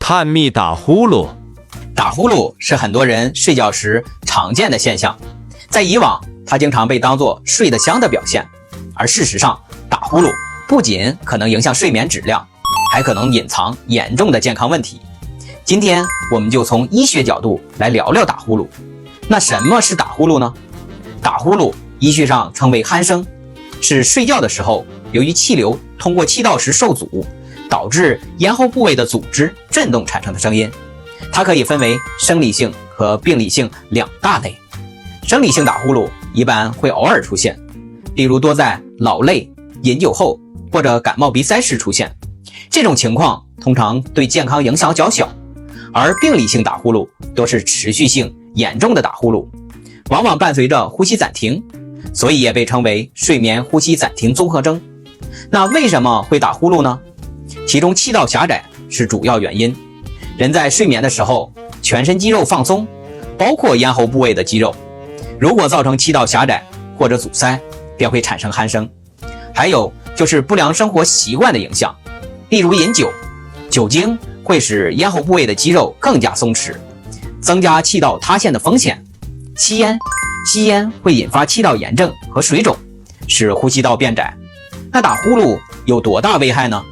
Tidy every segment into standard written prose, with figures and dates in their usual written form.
探秘打呼噜。打呼噜是很多人睡觉时常见的现象，在以往，它经常被当作睡得香的表现。而事实上，打呼噜不仅可能影响睡眠质量，还可能隐藏严重的健康问题。今天我们就从医学角度来聊聊打呼噜。那什么是打呼噜呢？打呼噜医学上称为鼾声，是睡觉的时候由于气流通过气道时受阻，导致咽喉部位的组织振动产生的声音。它可以分为生理性和病理性两大类。生理性打呼噜一般会偶尔出现，例如多在劳累、饮酒后或者感冒鼻塞时出现。这种情况通常对健康影响较小，而病理性打呼噜多是持续性严重的打呼噜，往往伴随着呼吸暂停，所以也被称为睡眠呼吸暂停综合征。那为什么会打呼噜呢？其中气道狭窄是主要原因。人在睡眠的时候，全身肌肉放松，包括咽喉部位的肌肉，如果造成气道狭窄或者阻塞，便会产生鼾声。还有就是不良生活习惯的影响，例如饮酒，酒精会使咽喉部位的肌肉更加松弛，增加气道塌陷的风险。吸烟会引发气道炎症和水肿，使呼吸道变窄。那打呼噜有多大危害呢？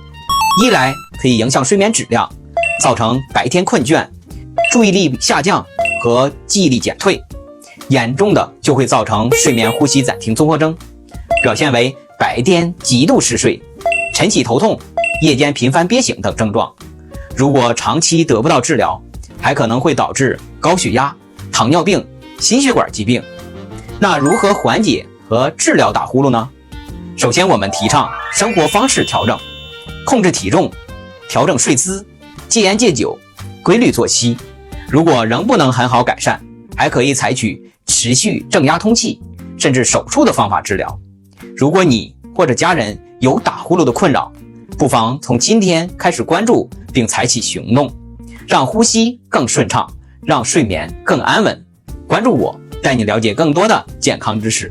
一来可以影响睡眠质量，造成白天困倦、注意力下降和记忆力减退，严重的就会造成睡眠呼吸暂停综合征，表现为白天极度嗜睡、晨起头痛、夜间频繁憋醒等症状。如果长期得不到治疗，还可能会导致高血压、糖尿病、心血管疾病。那如何缓解和治疗打呼噜呢？首先，我们提倡生活方式调整，控制体重，调整睡姿，戒烟戒酒，规律作息。如果仍不能很好改善，还可以采取持续正压通气，甚至手术的方法治疗。如果你或者家人有打呼噜的困扰，不妨从今天开始关注并采取行动，让呼吸更顺畅，让睡眠更安稳。关注我，带你了解更多的健康知识。